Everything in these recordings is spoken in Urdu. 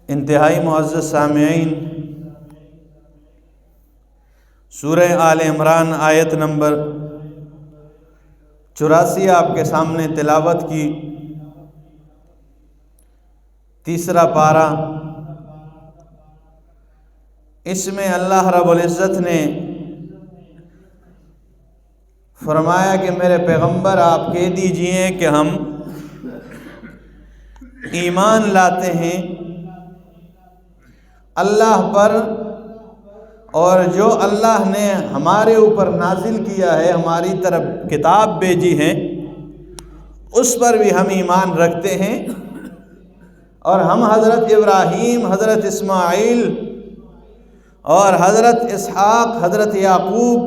انتہائی معزز سامعین، سورہ آل عمران آیت نمبر 84 آپ کے سامنے تلاوت کی۔ تیسرا پارہ، اس میں اللہ رب العزت نے فرمایا کہ میرے پیغمبر آپ کہہ دیجئے کہ ہم ایمان لاتے ہیں اللہ پر، اور جو اللہ نے ہمارے اوپر نازل کیا ہے، ہماری طرف کتاب بھیجی ہے، اس پر بھی ہم ایمان رکھتے ہیں۔ اور ہم حضرت ابراہیم، حضرت اسماعیل اور حضرت اسحاق، حضرت یعقوب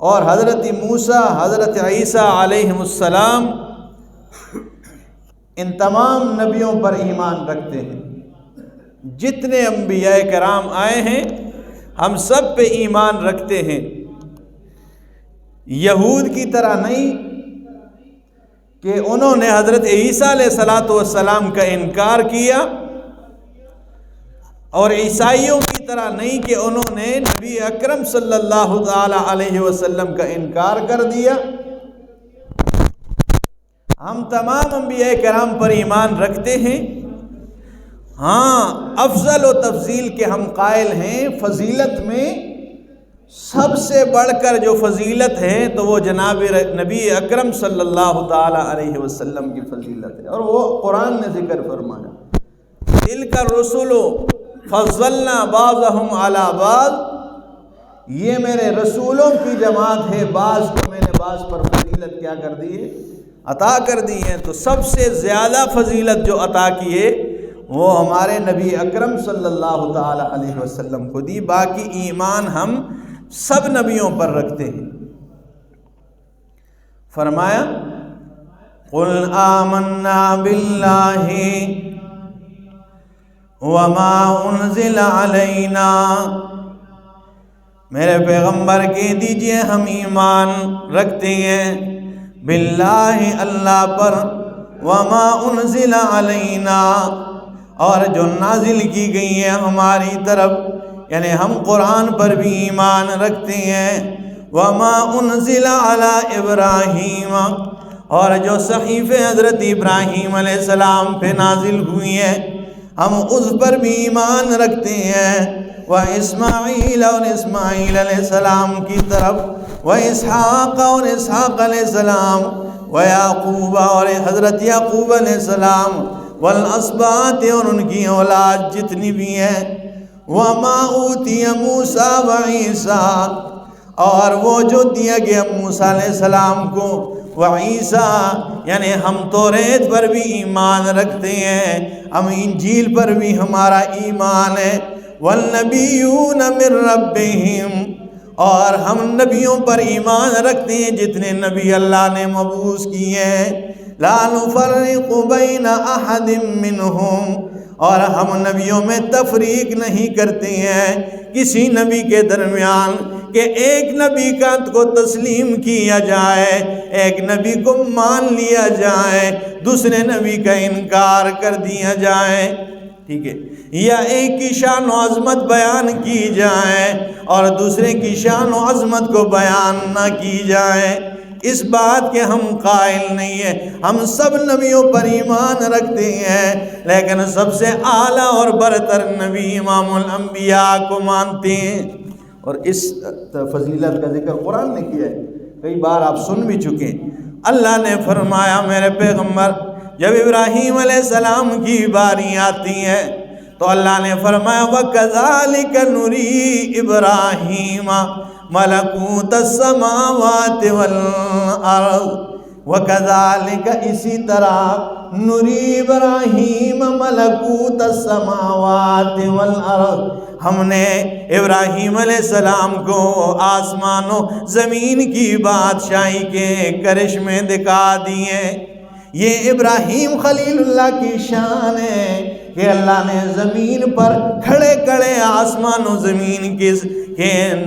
اور حضرت موسیٰ، حضرت عیسیٰ علیہ السلام، ان تمام نبیوں پر ایمان رکھتے ہیں۔ جتنے انبیاء کرام آئے ہیں ہم سب پہ ایمان رکھتے ہیں۔ یہود کی طرح نہیں کہ انہوں نے حضرت عیسیٰ علیہ السلام کا انکار کیا، اور عیسائیوں کی طرح نہیں کہ انہوں نے نبی اکرم صلی اللہ تعالی علیہ وسلم کا انکار کر دیا۔ ہم تمام انبیاء کرام پر ایمان رکھتے ہیں۔ ہاں، افضل و تفضیل کے ہم قائل ہیں۔ فضیلت میں سب سے بڑھ کر جو فضیلت ہے تو وہ جناب نبی اکرم صلی اللہ تعالی علیہ وسلم کی فضیلت ہے، اور وہ قرآن نے ذکر فرمایا، تلک الرسل فضلنا بعضهم علی بعض، یہ میرے رسولوں کی جماعت ہے، بعض کو میں نے بعض پر فضیلت کیا کر دی ہے، عطا کر دی ہے۔ تو سب سے زیادہ فضیلت جو عطا کی ہے وہ ہمارے نبی اکرم صلی اللہ تعالی علیہ وسلم کو دی۔ باقی ایمان ہم سب نبیوں پر رکھتے ہیں۔ فرمایا قل آمنا باللہ وما انزل علینا، میرے پیغمبر کہہ دیجئے ہم ایمان رکھتے ہیں باللہ، اللہ پر، وما انزل علینا، اور جو نازل کی گئی ہے ہماری طرف، یعنی ہم قرآن پر بھی ایمان رکھتے ہیں۔ وما انزل علی ابراہیم، اور جو صحیفے حضرت ابراہیم علیہ السلام پہ نازل ہوئی ہیں ہم اس پر بھی ایمان رکھتے ہیں۔ واسماعیل، اور اسماعیل علیہ السلام کی طرف، واسحاق، اور اسحاق علیہ السلام، ویعقوب، اور حضرت یعقوب علیہ السلام، والاسباط، اور ان کی اولاد جتنی بھی ہیں، وما اوتی موسیٰ وعیسیٰ، اور وہ جو دیا گیا موسیٰ علیہ السلام کو، وعیسیٰ، یعنی ہم توریت پر بھی ایمان رکھتے ہیں، ہم انجیل پر بھی ہمارا ایمان ہے، والنبیون من ربہم، اور ہم نبیوں پر ایمان رکھتے ہیں جتنے نبی اللہ نے مبعوث کیے ہیں، لا نفرق بین احد منہم، اور ہم نبیوں میں تفریق نہیں کرتے ہیں کسی نبی کے درمیان، کہ ایک نبی کا کو تسلیم کیا جائے، ایک نبی کو مان لیا جائے، دوسرے نبی کا انکار کر دیا جائے، ٹھیک ہے، یا ایک کی شان و عظمت بیان کی جائے اور دوسرے کی شان و عظمت کو بیان نہ کی جائے، اس بات کے ہم قائل نہیں ہیں۔ ہم سب نبیوں پر ایمان رکھتے ہیں، لیکن سب سے اعلیٰ اور برتر نبی امام الانبیاء کو مانتے ہیں، اور اس فضیلت کا ذکر قرآن نے کیا ہے، کئی بار آپ سن بھی چکے ہیں۔ اللہ نے فرمایا میرے پیغمبر جب ابراہیم علیہ السلام کی باری آتی ہے تو اللہ نے فرمایا وَكَذَلِكَ نُرِي إِبْرَاهِيمَ ملکوت السماوات والارض، وَكَذَلِكَ اسی طرح نُرِي ابراہیم ملکوت السماوات والارض، ہم نے ابراہیم علیہ السلام کو آسمان و زمین کی بادشاہی کے کرشمے دکھا دیے۔ یہ ابراہیم خلیل اللہ کی شان ہے کہ اللہ نے زمین پر کھڑے کھڑے آسمان و زمین کے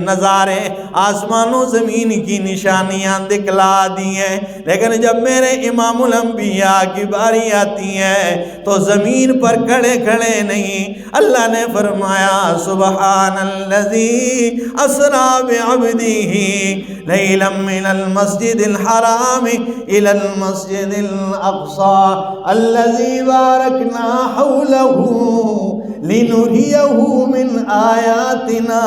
نظارے، آسمان و زمین کی نشانیاں دکھلا دی ہیں، لیکن جب میرے امام الانبیاء کی باری آتی ہے تو زمین پر کھڑے کھڑے نہیں، اللہ نے فرمایا سبحان الذی اسری بعبدہ لیلا من المسجد الحرام الى المسجد الاقصى الذی بارکنا حولہ لنریہ من آیاتنا۔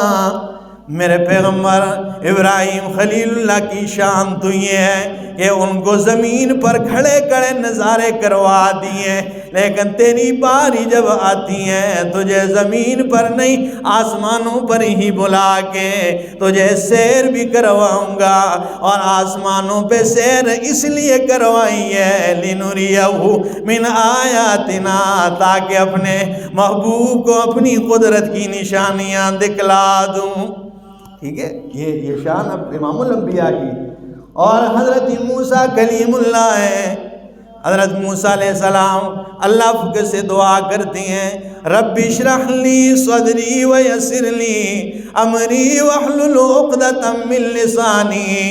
میرے پیغمبر ابراہیم خلیل اللہ کی شان تو یہ ہے کہ ان کو زمین پر کھڑے کھڑے نظارے کروا دیے، لیکن تیری باری جب آتی ہے تجھے زمین پر نہیں آسمانوں پر ہی بلا کے تجھے سیر بھی کرواؤں گا، اور آسمانوں پہ سیر اس لیے کروائی ہے لِنُرِيَهُ مِنْ آیاتنا، تاکہ اپنے محبوب کو اپنی قدرت کی نشانیاں دکھلا دوں۔ ٹھیک ہے، یہ شان اب امام الانبیاء کی۔ اور حضرت موسیٰ کلیم اللہ ہے، حضرت موسیٰ علیہ السلام اللہ سے دعا کرتے ہیں رب اشرح لی صدری ویسر لی امری واحلل عقدۃ من لسانی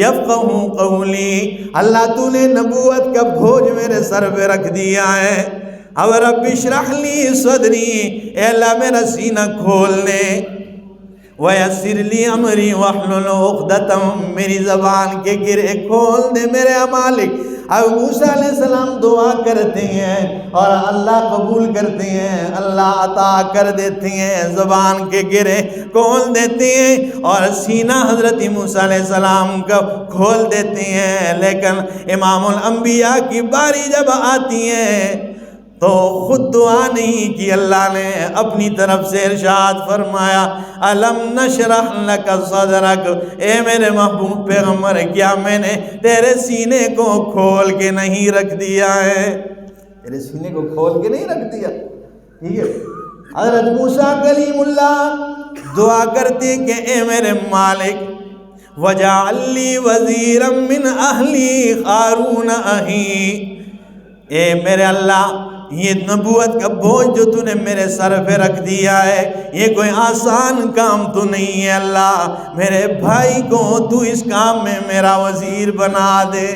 یفقہوا قولی۔ اللہ تو نے نبوت کا بوجھ میرے سر پہ رکھ دیا ہے، اب رب اشرح لی صدری، اے اللہ میرا سینہ کھول دے، وَيَسِّرْ لِي أَمْرِي وَاحْلُلْ عُقْدَةً، میری زبان کے گرے کھول دے میرے مالک۔ اب موسیٰ علیہ السلام دعا کرتے ہیں اور اللہ قبول کرتے ہیں، اللہ عطا کر دیتے ہیں، زبان کے گرے کھول دیتے ہیں اور سینہ حضرت موسیٰ علیہ السلام کا کھول دیتے ہیں۔ لیکن امام الانبیاء کی باری جب آتی ہے تو خود دعا نہیں کی، اللہ نے اپنی طرف سے ارشاد فرمایا الم نشرح لک صدرک، اے میرے محبوب پیغمبر کیا میں نے تیرے سینے کو کھول کے نہیں رکھ دیا ہے؟ تیرے سینے کو کھول کے نہیں رکھ دیا؟ ٹھیک ہے، حضرت موسیٰ کلیم اللہ دعا کرتے کہ اے میرے مالک وجعل لی وزیرا من اہلی ہارون اخی، اے میرے اللہ یہ نبوت کا بوجھ جو تو نے میرے سر پہ رکھ دیا ہے یہ کوئی آسان کام تو نہیں ہے، اللہ میرے بھائی کو تو اس کام میں میرا وزیر بنا دے۔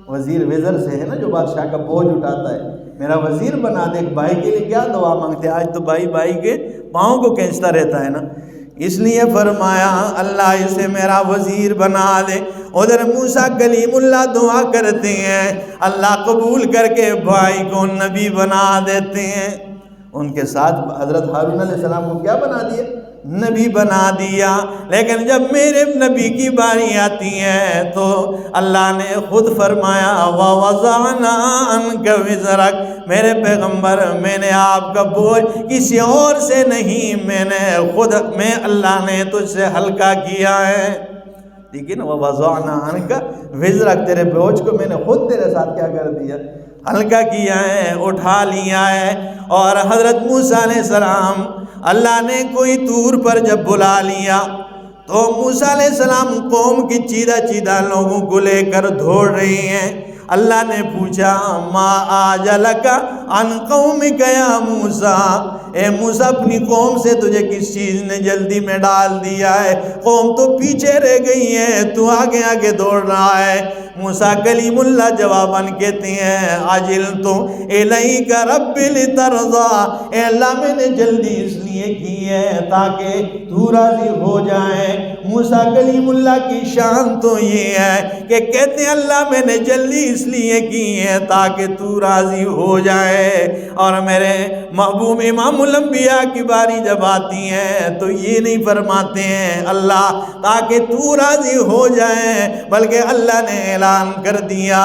وزیر وزر سے ہے نا جو بادشاہ کا بوجھ اٹھاتا ہے، میرا وزیر بنا دے۔ ایک بھائی کے لیے کیا دعا مانگتے ہیں، آج تو بھائی بھائی کے پاؤں کو کھینچتا رہتا ہے نا، اس لیے فرمایا اللہ اسے میرا وزیر بنا دے۔ ادھر موسیٰ کلیم اللہ دعا کرتے ہیں، اللہ قبول کر کے بھائی کو نبی بنا دیتے ہیں۔ ان کے ساتھ حضرت ہارون علیہ السلام کو کیا بنا دیا؟ نبی بنا دیا۔ لیکن جب میرے نبی کی باری آتی ہے تو اللہ نے خود فرمایا وَوَضَعْنَا عَنْكَ وِزْرَكَ، میرے پیغمبر میں نے آپ کا بوجھ کسی اور سے نہیں، میں اللہ نے تجھ سے ہلکا کیا ہے۔ لیکن وَوَضَعْنَا عَنْكَ وِزْرَكَ، تیرے بوجھ کو میں نے خود تیرے ساتھ کیا کر دیا؟ ہلکا کیا ہے، اٹھا لیا ہے۔ اور حضرت موسیٰ علیہ السلام اللہ نے کوئی طور پر جب بلا لیا تو موسیٰ علیہ السلام قوم کی چیدہ لوگوں کو لے کر دوڑ رہے ہیں۔ اللہ نے پوچھا ما آجلک عن قومک یا موسیٰ، اے موسیٰ اپنی قوم سے تجھے کس چیز نے جلدی میں ڈال دیا ہے؟ قوم تو پیچھے رہ گئی ہے، تو آگے آگے دوڑ رہا ہے۔ موسیٰ کلیم اللہ جواباً کہتے ہیں عجلت الیک رب لترضی، اے اللہ میں نے جلدی اس لیے کی ہے تاکہ تو راضی ہو جائے۔ موسیٰ کلیم اللہ کی شان تو یہ ہے کہ کہتے ہیں اللہ میں نے جلدی اس لیے کی ہے تاکہ تو راضی ہو جائے۔ اور میرے محبوب امام الانبیاء کی باری جب آتی ہے تو یہ نہیں فرماتے ہیں اللہ تاکہ تو راضی ہو جائے، بلکہ اللہ نے اعلان کر دیا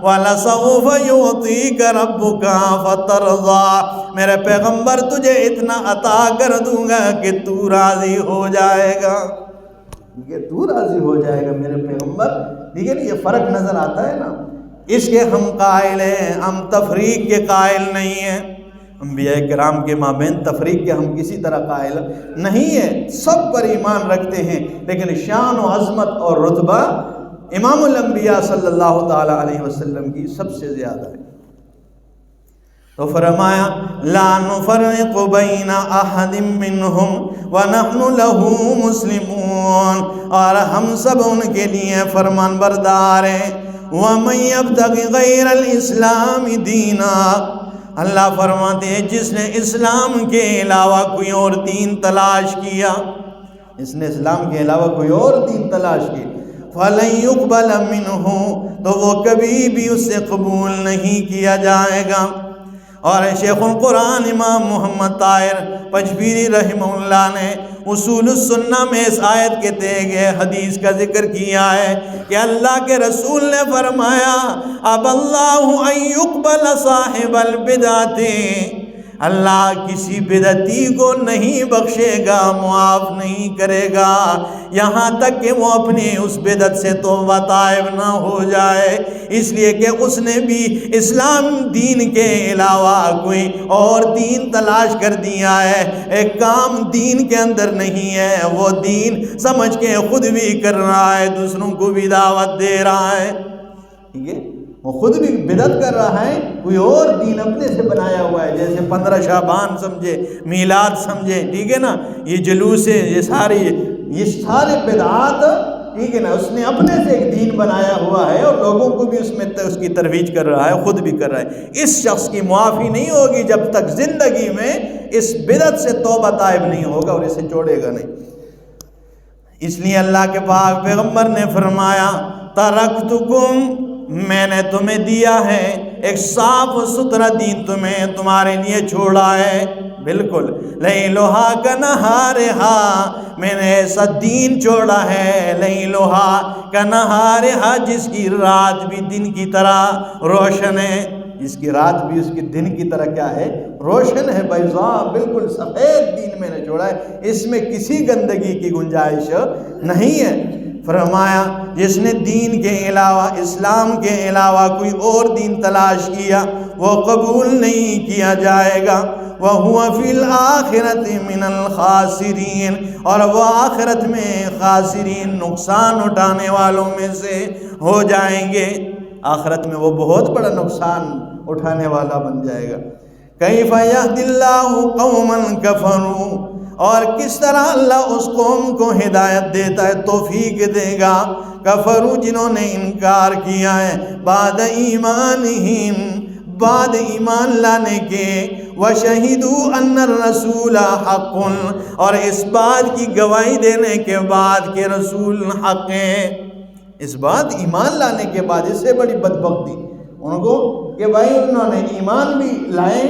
وَلَسَوْفَ يُعْطِيكَ رَبُّكَ فَتَرْضَىٰ، میرے پیغمبر تجھے اتنا عطا کر دوں گا کہ تو راضی ہو جائے گا، کہ تو راضی ہو جائے گا میرے پیغمبر۔ لیکن یہ فرق نظر آتا ہے نا، اس کے ہم قائل ہیں، ہم تفریق کے قائل نہیں ہیں۔ انبیاء کرام کے مابین تفریق کے ہم کسی طرح قائل نہیں ہیں، سب پر ایمان رکھتے ہیں، لیکن شان و عظمت اور رتبہ امام الانبیاء صلی اللہ تعالی علیہ وسلم کی سب سے زیادہ ہے۔ تو فرمایا لا نفرق بین احد منہم ونحن لہ مسلمون، اور ہم سب ان کے لیے فرمان بردار ہیں۔ ومن یبتغی غیر الاسلام دینا، اللہ فرماتے ہیں جس نے اسلام کے علاوہ کوئی اور دین تلاش کیا، اس نے اسلام کے علاوہ کوئی اور دین تلاش کی، فَلَن يُقْبَلَ مِنْهُ، تو وہ کبھی بھی اس سے قبول نہیں کیا جائے گا۔ اور شیخ القرآن امام محمد طاہر پشبیری رحمہ اللہ نے اصول السنہ میں اس آیت کے تئیں گئے حدیث کا ذکر کیا ہے کہ اللہ کے رسول نے فرمایا اب اللہ ان یقبل صاحب البدعۃ، اللہ کسی بدعتی کو نہیں بخشے گا، معاف نہیں کرے گا یہاں تک کہ وہ اپنی اس بدعت سے توبہ طائب نہ ہو جائے، اس لیے کہ اس نے بھی اسلام دین کے علاوہ کوئی اور دین تلاش کر دیا ہے، ایک کام دین کے اندر نہیں ہے، وہ دین سمجھ کے خود بھی کر رہا ہے، دوسروں کو بھی دعوت دے رہا ہے، ٹھیک ہے، وہ خود بھی بدعت کر رہا ہے، کوئی اور دین اپنے سے بنایا ہوا ہے، جیسے 15 شعبان سمجھے، میلاد سمجھے، ٹھیک ہے نا، یہ جلوس ہے، یہ سارے بدعات، ٹھیک ہے نا، اس نے اپنے سے ایک دین بنایا ہوا ہے اور لوگوں کو بھی اس میں اس کی ترویج کر رہا ہے، خود بھی کر رہا ہے۔ اس شخص کی معافی نہیں ہوگی جب تک زندگی میں اس بدعت سے توبہ طائب نہیں ہوگا اور اسے چھوڑے گا نہیں۔ اس لیے اللہ کے پاک پیغمبر نے فرمایا ترکتکم، میں نے تمہیں دیا ہے ایک صاف ستھرا دین، تمہارے لیے چھوڑا ہے، بالکل لیلھا کنہارھا، میں نے ایسا دین چھوڑا ہے لیلھا کنہارھا، جس کی رات بھی دن کی طرح روشن ہے، جس کی رات بھی اس کی دن کی طرح کیا ہے، روشن ہے، بیضاء، بالکل سفید دین میں نے چھوڑا ہے، اس میں کسی گندگی کی گنجائش نہیں ہے۔ فرمایا جس نے دین کے علاوہ، اسلام کے علاوہ کوئی اور دین تلاش کیا وہ قبول نہیں کیا جائے گا، وَهُوَ فِي الْآخِرَةِ مِنَ الْخَاسِرِينَ، اور وہ آخرت میں خاسرین، نقصان اٹھانے والوں میں سے ہو جائیں گے، آخرت میں وہ بہت بڑا نقصان اٹھانے والا بن جائے گا۔ کیف یہدی اللہ قوما کفروا، اور کس طرح اللہ اس قوم کو ہدایت دیتا ہے، توفیق دے گا، کفروا، جنہوں نے انکار کیا ہے، بعد ایمانہم، بعد ایمان لانے کے، وشہدوا ان الرسول حق، اور اس بات کی گواہی دینے کے بعد کہ رسول حق ہے، اس بات ایمان لانے کے بعد، اس سے بڑی بدبختی ان کو کہ بھائی انہوں نے ایمان بھی لائے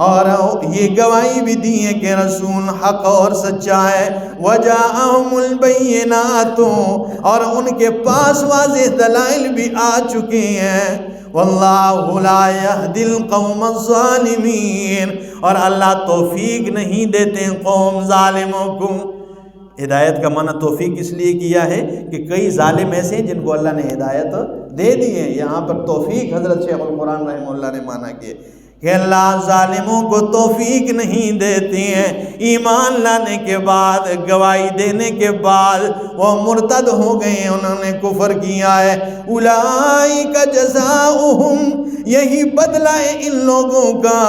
اور یہ گواہی بھی دی ہے کہ رسول حق اور سچا ہے، وجاءہم البینات، اور ان کے پاس واضح دلائل بھی آ چکے ہیں، واللہ لا یہدی القوم الظالمین، اور اللہ توفیق نہیں دیتے قوم ظالموں کو۔ ہدایت کا معنی توفیق اس لیے کیا ہے کہ کئی ظالم ایسے ہیں جن کو اللہ نے ہدایت دے دی ہے، یہاں پر توفیق حضرت شیخ القرآن رحمہ اللہ نے معنی کیا کہ اللہ ظالموں کو توفیق نہیں دیتی ہیں، ایمان لانے کے بعد، گواہی دینے کے بعد وہ مرتد ہو گئے، انہوں نے کفر کیا ہے، اولئک جزاؤہم، یہی بدلہ ہے ان لوگوں کا،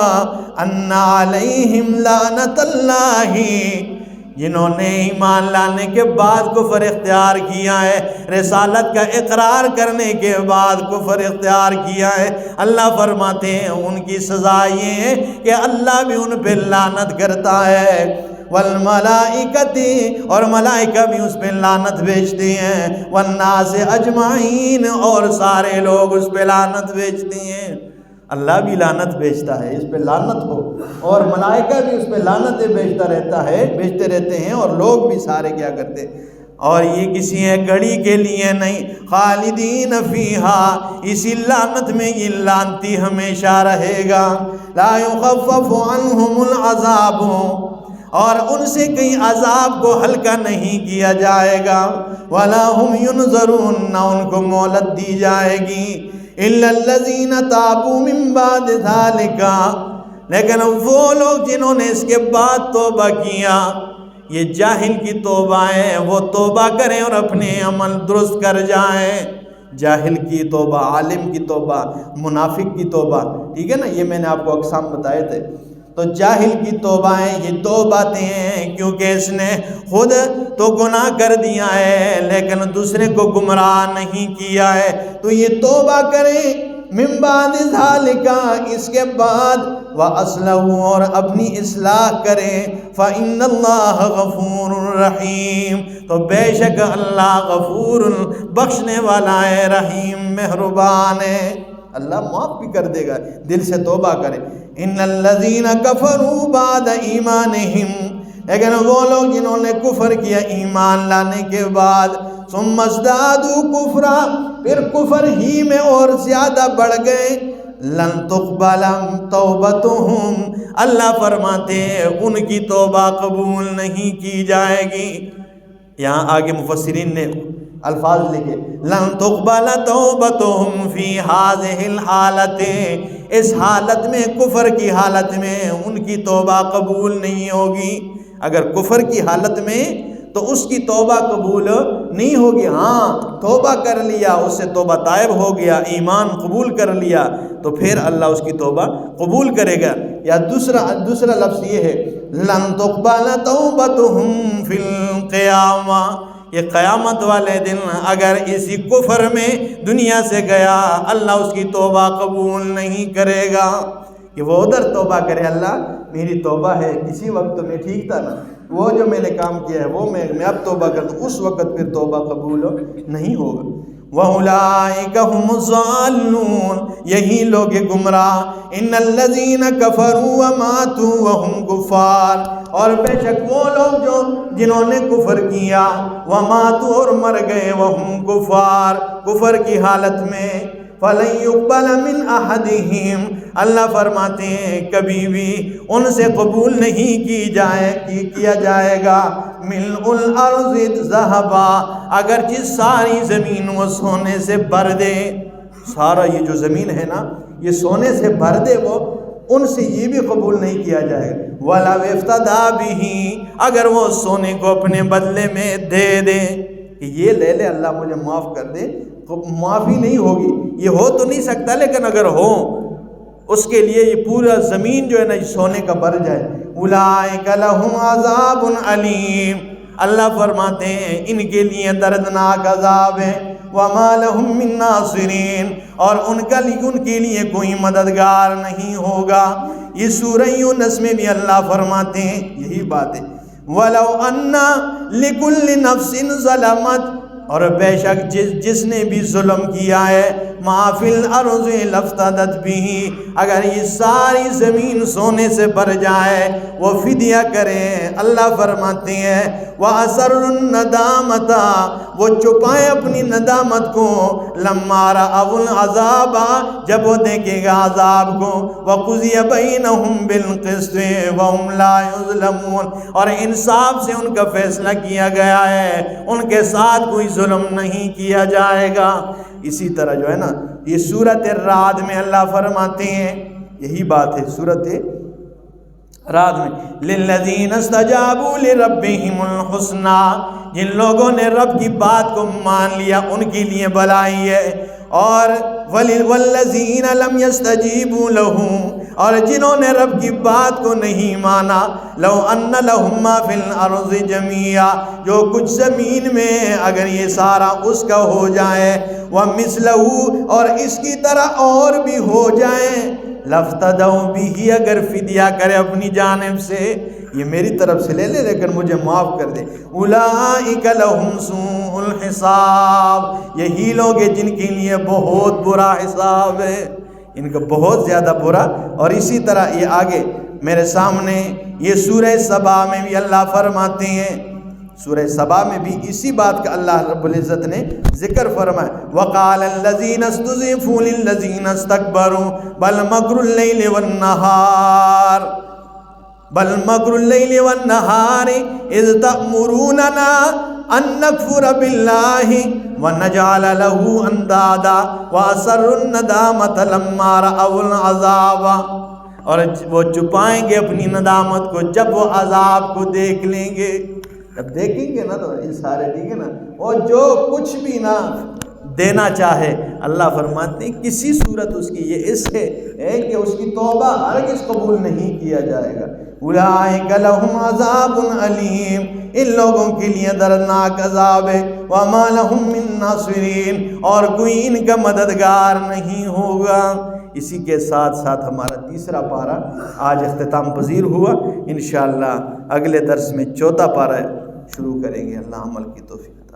ان علیہم لعنت اللہ، جنہوں نے ایمان لانے کے بعد کفر اختیار کیا ہے، رسالت کا اقرار کرنے کے بعد کفر اختیار کیا ہے، اللہ فرماتے ہیں ان کی سزا یہ ہے کہ اللہ بھی ان پہ لعنت کرتا ہے، والملائکۃ، اور ملائکہ بھی اس پہ لعنت بھیجتے ہیں، والناس اجمعین، اور سارے لوگ اس پہ لعنت بھیجتے ہیں، اللہ بھی لعنت بھیجتا ہے، اس پہ لعنت ہو، اور ملائکہ بھی اس پہ لعنتیں بھیجتے رہتے ہیں، اور لوگ بھی سارے کیا کرتے ہیں، اور یہ کسی ایک گھڑی کے لیے نہیں، خالدین فیہا، اسی لعنت میں یہ لعنتی ہمیشہ رہے گا، لا یخفف عنہم العذاب، اور ان سے کہیں عذاب کو ہلکا نہیں کیا جائے گا، ولا ہم ینظرون، نہ ان کو مہلت دی جائے گی، الا الذین تابوا من بعد ذلک، لیکن وہ لوگ جنہوں نے اس کے بعد توبہ کیا، یہ جاہل کی توبہ ہے، وہ توبہ کریں اور اپنے عمل درست کر جائیں، جاہل کی توبہ، عالم کی توبہ، منافق کی توبہ، ٹھیک ہے نا، یہ میں نے آپ کو اقسام بتائے تھے۔ تو جاہل کی توبائیں یہ دو باتیں ہیں، کیونکہ اس نے خود تو گناہ کر دیا ہے لیکن دوسرے کو گمراہ نہیں کیا ہے، تو یہ توبہ کریں من بعد ذالک، اس کے بعد وَأَصْلَحُ، اور اپنی اصلاح کریں، فَإِنَّ اللَّهَ غَفُورٌ رَحِيمٌ، تو بے شک اللہ غفور بخشنے والا ہے، رحیم مہربان ہے، اللہ معاف بھی کر دے گا، دل سے توبہ کرے۔ ان الذین کفروا بعد ایمانہم، لیکن وہ لوگ جنہوں نے کفر کیا ایمان لانے کے بعد، ثم ازدادوا کفرا، پھر کفر ہی میں اور زیادہ بڑھ گئے، لن تقبل توبتہم، اللہ فرماتے ہیں ان کی توبہ قبول نہیں کی جائے گی۔ یہاں آگے مفسرین نے الفاظ لکھے، لن تقبل توبتہم فی ہذہ الحالت، اس حالت میں، کفر کی حالت میں ان کی توبہ قبول نہیں ہوگی۔ اگر کفر کی حالت میں تو اس کی توبہ قبول نہیں ہوگی، ہاں توبہ کر لیا، اس سے توبہ طائب ہو گیا، ایمان قبول کر لیا، تو پھر اللہ اس کی توبہ قبول کرے گا۔ یا دوسرا لفظ یہ ہے، لن تقبل توبتہم فی القیامہ، یہ قیامت والے دن اگر اسی کفر میں دنیا سے گیا، اللہ اس کی توبہ قبول نہیں کرے گا، کہ وہ ادھر توبہ کرے، اللہ میری توبہ ہے، کسی وقت تو میں ٹھیک تھا نا، وہ جو میں نے کام کیا ہے وہ میں اب توبہ کرتا ہوں، اس وقت پھر توبہ قبول نہیں ہوگا۔ وَأُولَٰئِكَ هُمُ الضَّالُّونَ، یہی لوگ گمراہ، ان الذین کفروا وماتوا وهم کفار، اور بے شک وہ لوگ جو جنہوں نے کفر کیا، وماتوا اور مر گئے، وهم کفار، کفر کی حالت میں، فَلَن يُقْبَلَ مِنْ أَحَدِهِمْ، اللہ فرماتے ہیں کبھی بھی ان سے قبول نہیں کیا جائے گا، مِلْءُ الْأَرْضِ ذَهَبًا، اگرچہ ساری زمین وہ سونے سے بھر دے، سارا یہ جو زمین ہے نا یہ سونے سے بھر دے، وہ ان سے یہ بھی قبول نہیں کیا جائے گا۔ وَلَوْ افْتَدَىٰ بِهِ، اگر وہ سونے کو اپنے بدلے میں دے دے کہ یہ لے لے اللہ مجھے معاف کر دے، معافی نہیں ہوگی، یہ ہو تو نہیں سکتا، لیکن اگر ہو اس کے لیے یہ پورا زمین جو ہے نا سونے کا بھر جائے۔ اولئک لہم عذاب علیم، اللہ فرماتے ہیں ان کے لیے دردناک عذاب ہے، وما لہم من ناصرین، اور ان کے لیے کوئی مددگار نہیں ہوگا۔ یہ سورہ یونس میں بھی اللہ فرماتے ہیں یہی بات ہے، وَلَوْ أَنَّ لِكُلِّ نَفْسٍ ظَلَمَتْ، اور بے شک جس نے بھی ظلم کیا ہے، مَا فِي الْأَرْضِ لَافْتَدَتْ بِهِ، اگر یہ ساری زمین سونے سے بھر جائے، وہ فدیہ کرے، اللہ فرماتے ہیں وَأَسَرُّ النَّدَامَةَ، وہ چھپائے اپنی ندامت کو، لَمَّا رَأَوُا الْعَذَابَ، جب وہ دیکھے گا عذاب کو، وَقُضِيَ بَيْنَهُمْ بِالْقِسْطِ وَهُمْ لَا يُظْلَمُونَ، اور انصاف سے ان کا فیصلہ کیا گیا ہے، ان کے ساتھ کوئی ظلم نہیں کیا جائے گا۔ اسی طرح جو ہے نا یہ سورۃ الرعد میں اللہ فرماتے ہیں یہی بات ہے، سورۃ رات میں، لِلَّذِينَ اسْتَجَابُوا لِرَبِّهِمُ الْحُسْنَى، جن لوگوں نے رب کی بات کو مان لیا ان کے لیے بھلائی ہے، اور وَالَّذِينَ لَمْ يَسْتَجِيبُوا لَهُ، اور جنہوں نے رب کی بات کو نہیں مانا، لَوْ أَنَّ لَهُم مَّا فِي الْأَرْضِ جَمِيعًا، جو کچھ زمین میں اگر یہ سارا اس کا ہو جائے، وَمِثْلَهُ، اور اس کی طرح اور بھی ہو جائیں، لَافْتَدَوْا بِهِ، اگر فدیہ کرے اپنی جانب سے، یہ میری طرف سے لے لے لیکن مجھے معاف کر دے، اولئک لہم سوء الحساب، یہی لوگ ہیں جن کے لیے بہت برا حساب ہے، ان کا بہت زیادہ برا۔ اور اسی طرح یہ آگے میرے سامنے یہ سورہ سبا میں بھی اللہ فرماتے ہیں، سورہ سبا میں بھی اسی بات کا اللہ رب العزت نے ذکر فرمایا، وَقَالَ الَّذِينَ اسْتُضْعِفُوا لِلَّذِينَ اسْتَكْبَرُوا بَلْ مَكْرُ اللَّيْلِ وَالنَّهَارِ بل مکر اللیل والنہار اذ تأمروننا ان نکفر باللہ ونجعل له اندادا واسروا الندامۃ لما رأوا العذاب، اور وہ چھپائیں گے اپنی ندامت کو جب وہ عذاب کو دیکھ لیں گے، جب دیکھیں گے نا تو یہ سارے ٹھیک ہے نا، اور جو کچھ بھی نا دینا چاہے، اللہ فرماتے ہیں کسی صورت اس کی یہ اس ہے کہ اس کی توبہ ہرگز قبول نہیں کیا جائے گا۔ اولئک لہم عذاب علیم، ان لوگوں کے لیے دردناک عذاب ہے، وما لہم من ناصرین، اور کوئی ان کا مددگار نہیں ہوگا۔ اسی کے ساتھ ساتھ ہمارا تیسرا پارہ آج اختتام پذیر ہوا۔ انشاءاللہ اگلے درس میں چوتھا پارہ شروع کریں گے۔ اللہ عمل کی توفیق۔